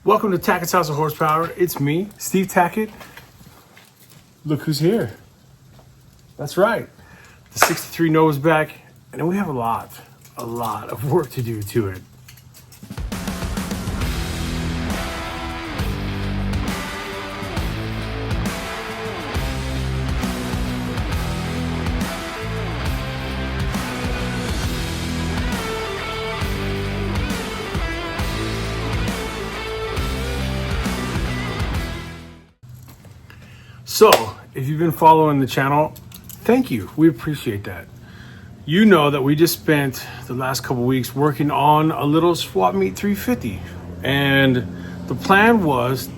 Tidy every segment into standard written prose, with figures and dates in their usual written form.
Welcome to Tackett's House of Horsepower. It's me, Steve Tackett. Look who's here. That's right. The 63 Nova's back, and we have a lot of work to do to it. So, if you've been following the channel, thank you. We appreciate that. You know that we just spent the last couple weeks working on a little swap meet 350. And the plan was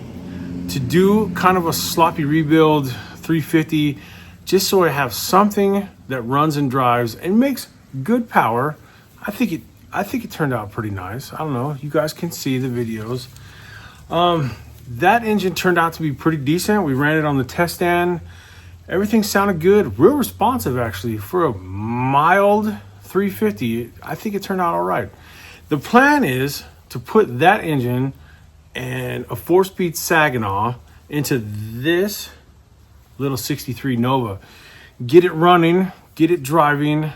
to do kind of a sloppy rebuild 350, just so I have something that runs and drives and makes good power. I think it turned out pretty nice. I don't know. You guys can see the videos. That engine turned out to be pretty decent. We ran it on the test stand. Everything sounded good, real responsive actually. For a mild 350, I think it turned out all right. The plan is to put that engine and a 4-speed Saginaw into this little 63 Nova. Get it running, get it driving.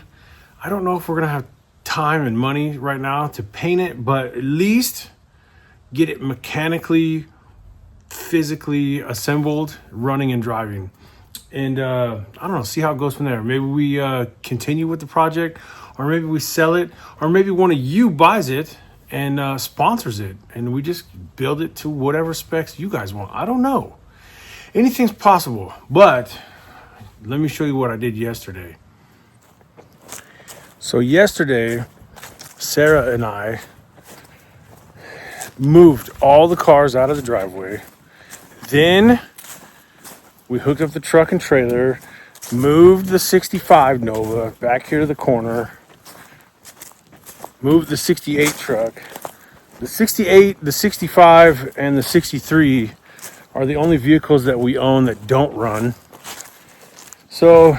I don't know if we're gonna have time and money right now to paint it, but at least get it mechanically, physically assembled, running and driving. And I don't know, see how it goes from there. Maybe we continue with the project, or maybe we sell it, or maybe one of you buys it and sponsors it, and we just build it to whatever specs you guys want. I don't know. Anything's possible. But let me show you what I did yesterday. So yesterday, Sarah and I moved all the cars out of the driveway. Then we hooked up the truck and trailer, moved the 65 Nova back here to the corner, moved the 68 truck. The 68, the 65, and the 63 are the only vehicles that we own that don't run. So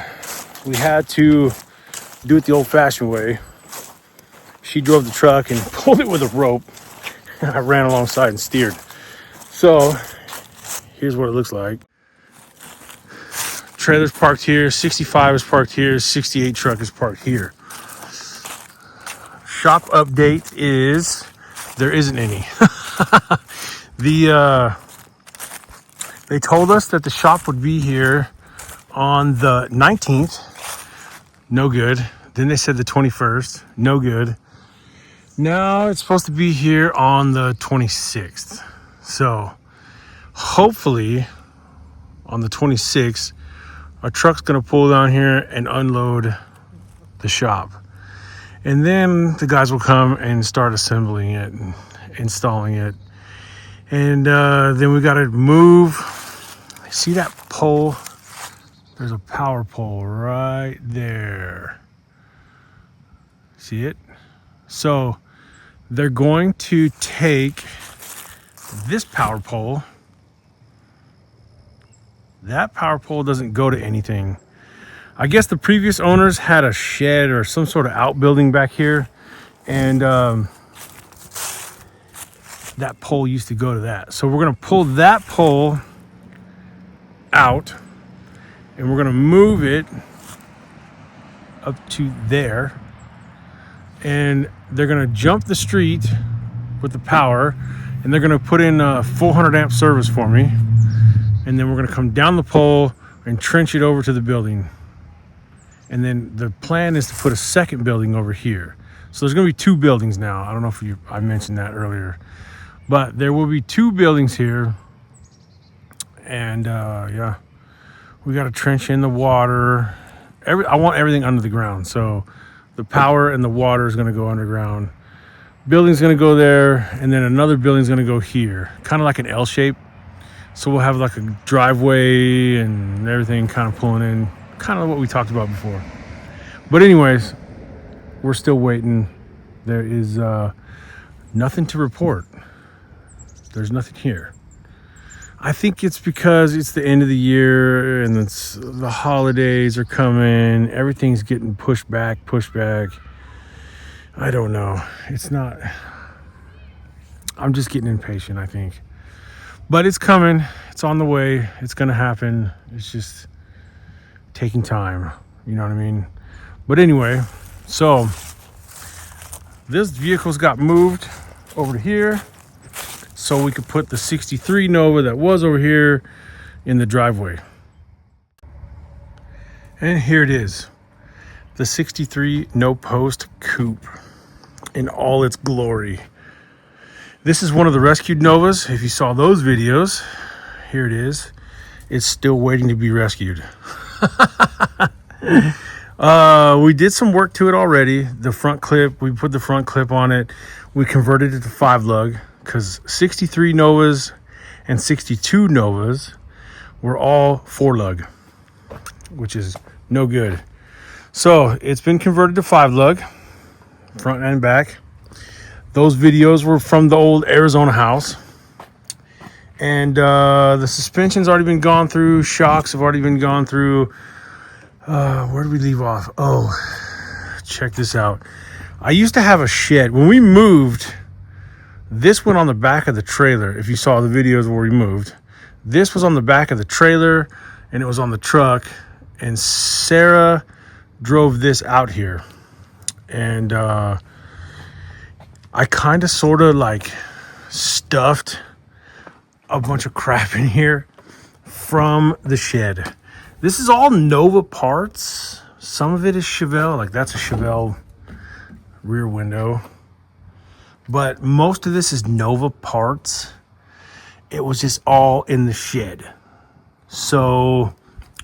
we had to do it the old-fashioned way. She drove the truck and pulled it with a rope, and I ran alongside and steered. So here's what it looks like. Trailer's parked here, 65 is parked here, 68 truck is parked here. Shop update is there isn't any. They told us that the shop would be here on the 19th. No good. Then they said the 21st. No good. Now it's supposed to be here on the 26th. So hopefully on the 26th, our truck's gonna pull down here and unload the shop. And then the guys will come and start assembling it and installing it. And then we gotta move. See that pole? There's a power pole right there. See it? So they're going to take this power pole. That power pole doesn't go to anything. I guess the previous owners had a shed or some sort of outbuilding back here, and that pole used to go to that. So we're gonna pull that pole out and we're gonna move it up to there, and they're gonna jump the street with the power, and they're gonna put in a 400 amp service for me. And then we're gonna come down the pole and trench it over to the building. And then the plan is to put a second building over here. So there's gonna be 2 buildings now. I don't know if I mentioned that earlier, but there will be 2 buildings here. And yeah, we gotta trench in the water. I want everything under the ground. So the power and the water is gonna go underground. Building's gonna go there, and then another building's gonna go here. Kind of like an L shape. So we'll have like a driveway and everything kind of pulling in, kind of what we talked about before. But anyways, we're still waiting. There is nothing to report. There's nothing here. I think it's because it's the end of the year and the holidays are coming. Everything's getting pushed back. I don't know. It's not. I'm just getting impatient, I think. But it's coming. It's on the way. It's going to happen. It's just taking time. You know what I mean? But anyway, so this vehicle's got moved over to here so we could put the 63 Nova that was over here in the driveway. And here it is. The 63 No Post Coupe in all its glory. This is one of the rescued Novas. If you saw those videos, here it is. It's still waiting to be rescued. We did some work to it already. The front clip, we put the front clip on it. We converted it to 5-lug because 63 Novas and 62 Novas were all 4-lug, which is no good. So it's been converted to 5-lug, front and back. Those videos were from the old Arizona house. And the suspension's already been gone through. Shocks have already been gone through. Where did we leave off? Oh, check this out. I used to have a shed. When we moved, this went on the back of the trailer. If you saw the videos where we moved. This was on the back of the trailer, and it was on the truck. And Sarah drove this out here. And I kind of sort of like stuffed a bunch of crap in here from the shed. This is all Nova parts. Some of it is Chevelle, like that's a Chevelle rear window. But most of this is Nova parts. It was just all in the shed. So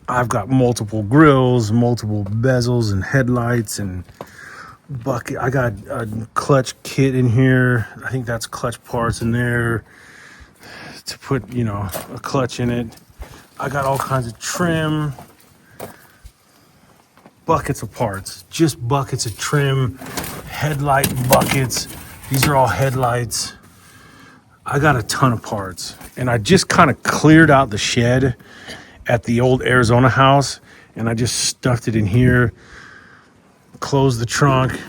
I've got multiple grills, multiple bezels and headlights and bucket. I got a clutch kit in here. I think that's clutch parts in there to put, you know, a clutch in it. I got all kinds of trim, buckets of parts, just buckets of trim, headlight buckets. These are all headlights. I got a ton of parts, and I just kind of cleared out the shed at the old Arizona house, and I just stuffed it in here, closed the trunk,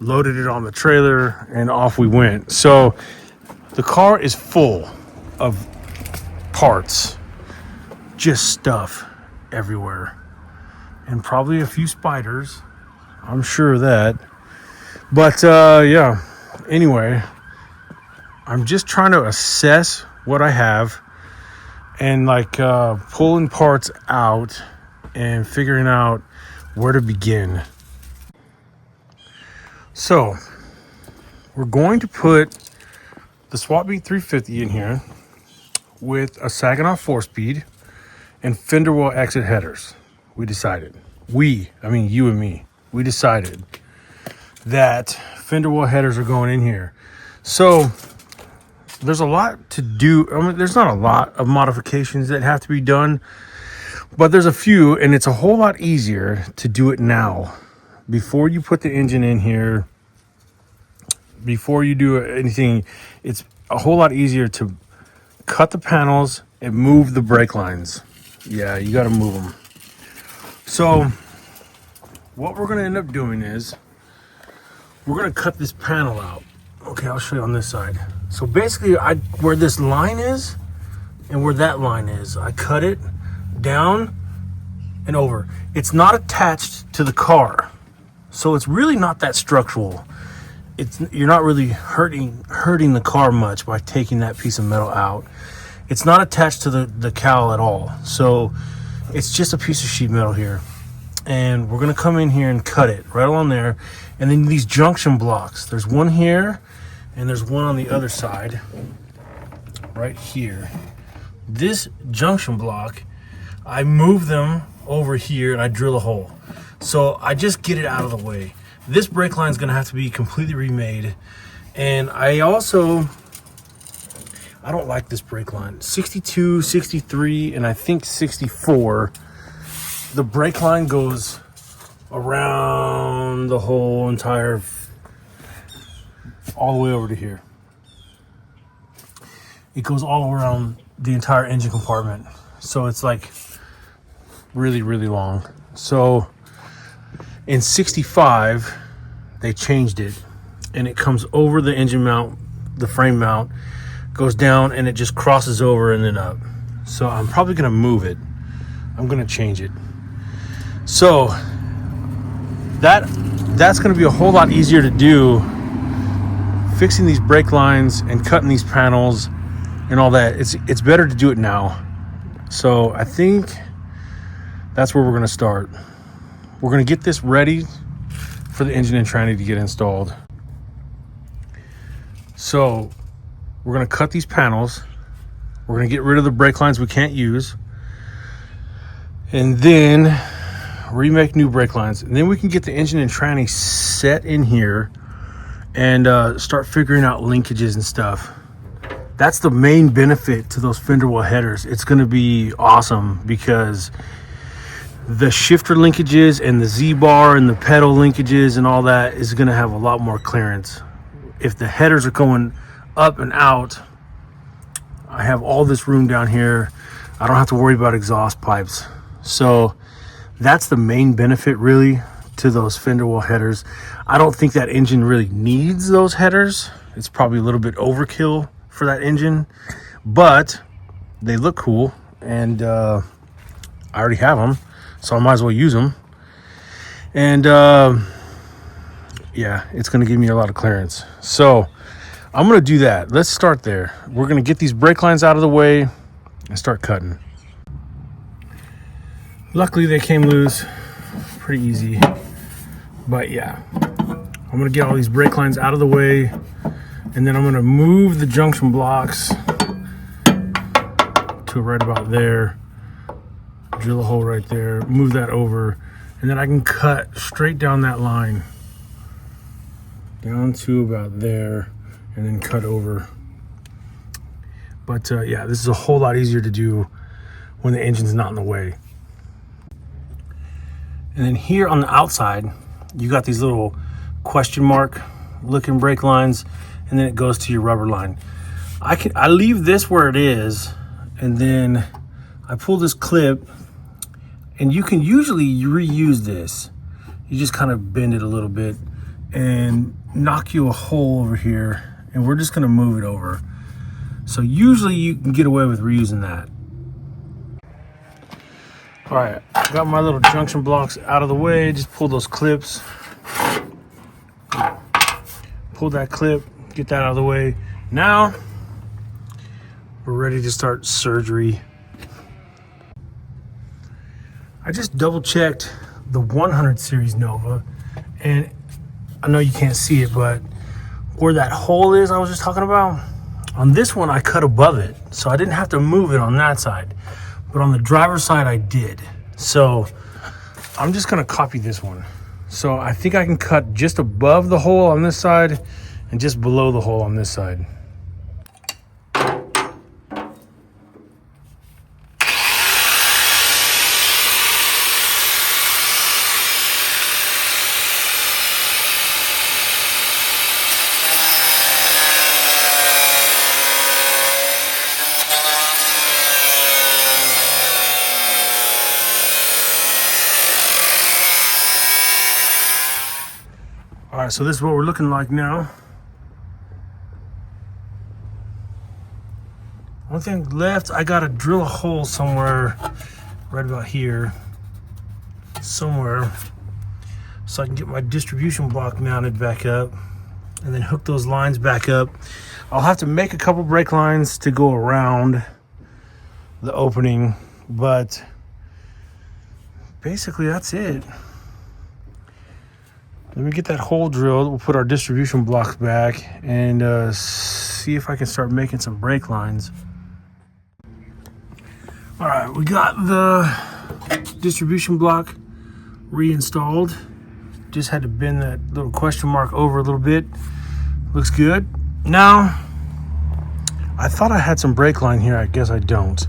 loaded it on the trailer, and off we went. So the car is full of parts, just stuff everywhere, and probably a few spiders. I'm sure of that. But yeah, anyway, I'm just trying to assess what I have and like pulling parts out and figuring out where to begin. So we're going to put the Swap Meet 350 in here with a Saginaw 4-speed and Fenderwell exit headers. We decided, I mean you and me, we decided that Fenderwell headers are going in here. So there's a lot to do. I mean, there's not a lot of modifications that have to be done, but there's a few, and it's a whole lot easier to do it now. Before you put the engine in here, before you do anything, it's a whole lot easier to cut the panels and move the brake lines. Yeah, you got to move them. So what we're going to end up doing is we're going to cut this panel out. Okay, I'll show you on this side. So basically, where this line is and where that line is, I cut it down and over. It's not attached to the car, so it's really not that structural. You're not really hurting the car much by taking that piece of metal out. It's not attached to the cowl at all, so it's just a piece of sheet metal here. And we're gonna come in here and cut it right along there. And then these junction blocks, there's one here and there's one on the other side right here. This junction block, I move them over here and I drill a hole. So I just get it out of the way. This brake line is gonna have to be completely remade. And I don't like this brake line. 62, 63, and I think 64. The brake line goes around the whole entire, all the way over to here. It goes all around the entire engine compartment. So it's like really, really long. So in 65, they changed it and it comes over the engine mount the frame mount, goes down, and it just crosses over and then up. So I'm probably gonna move it. I'm gonna change it. So that's gonna be a whole lot easier to do, fixing these brake lines and cutting these panels and all that. It's better to do it now. So I think that's where we're gonna start. We're gonna get this ready for the engine and tranny to get installed. So we're gonna cut these panels. We're gonna get rid of the brake lines we can't use, and then remake new brake lines. And then we can get the engine and tranny set in here and start figuring out linkages and stuff. That's the main benefit to those Fenderwell headers. It's gonna be awesome because the shifter linkages and the Z-bar and the pedal linkages and all that is gonna have a lot more clearance. If the headers are going up and out, I have all this room down here. I don't have to worry about exhaust pipes. So that's the main benefit really to those Fenderwell headers. I don't think that engine really needs those headers. It's probably a little bit overkill for that engine, but they look cool, and I already have them, so I might as well use them. And yeah, it's gonna give me a lot of clearance. So I'm gonna do that. Let's start there. We're gonna get these brake lines out of the way and start cutting. Luckily they came loose pretty easy, but yeah, I'm gonna get all these brake lines out of the way, and then I'm gonna move the junction blocks to right about there, drill a hole right there, move that over, and then I can cut straight down that line down to about there and then cut over. But yeah, this is a whole lot easier to do when the engine's not in the way. And then here on the outside, you got these little question mark looking brake lines, and then it goes to your rubber line. I leave this where it is, and then I pull this clip, and you can usually reuse this. You just kind of bend it a little bit and knock you a hole over here, and we're just gonna move it over. So usually you can get away with reusing that. All right, got my little junction blocks out of the way. Just pull those clips. Pull that clip, get that out of the way. Now, we're ready to start surgery. I just double checked the 100 series Nova, and I know you can't see it, but where that hole is I was just talking about, on this one I cut above it, so I didn't have to move it on that side. But on the driver's side, I did. So I'm just gonna copy this one. So I think I can cut just above the hole on this side and just below the hole on this side. All right, so this is what we're looking like now. One thing left, I gotta drill a hole somewhere, right about here, somewhere, so I can get my distribution block mounted back up and then hook those lines back up. I'll have to make a couple brake lines to go around the opening, but basically that's it. Let me get that hole drilled. We'll put our distribution blocks back and see if I can start making some brake lines. All right, we got the distribution block reinstalled. Just had to bend that little question mark over a little bit. Looks good. Now, I thought I had some brake line here. I guess I don't.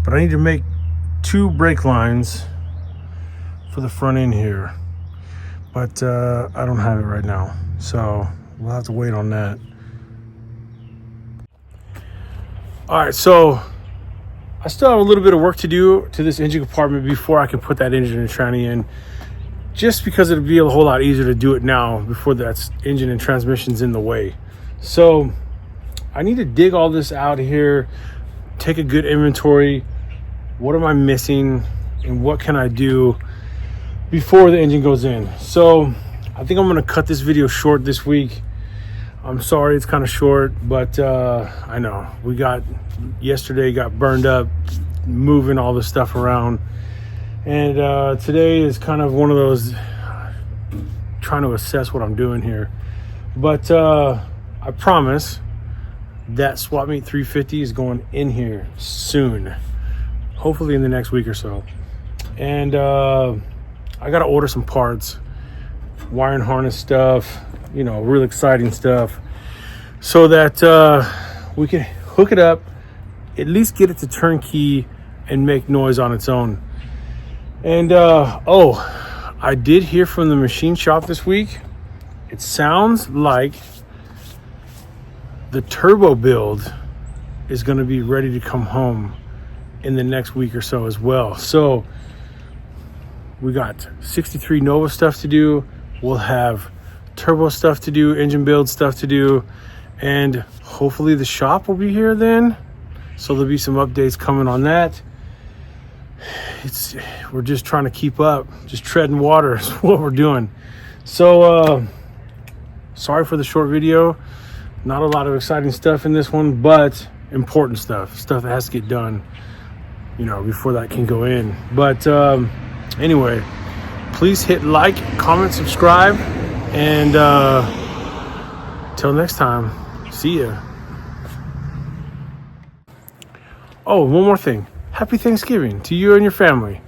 But I need to make 2 brake lines for the front end here. But I don't have it right now, so we'll have to wait on that. All right, so I still have a little bit of work to do to this engine compartment before I can put that engine and tranny in, just because it'll be a whole lot easier to do it now before that engine and transmission's in the way. So I need to dig all this out here, take a good inventory. What am I missing and what can I do before the engine goes in? So I think I'm gonna cut this video short this week. I'm sorry it's kind of short, but I know yesterday got burned up moving all this stuff around, and today is kind of one of those trying to assess what I'm doing here. But I promise that Swap Meet 350 is going in here soon, hopefully in the next week or so. And I gotta order some parts, wire and harness stuff, you know, real exciting stuff, so that we can hook it up, at least get it to turnkey and make noise on its own. And I did hear from the machine shop this week. It sounds like the turbo build is going to be ready to come home in the next week or so as well. So we got 63 Nova stuff to do. We'll have turbo stuff to do, engine build stuff to do, and hopefully the shop will be here then. So there'll be some updates coming on that. We're just trying to keep up, just treading water is what we're doing. So sorry for the short video. Not a lot of exciting stuff in this one, but important stuff that has to get done, you know, before that can go in. But anyway, please hit like, comment, subscribe, and till next time, see ya. Oh, one more thing. Happy Thanksgiving to you and your family.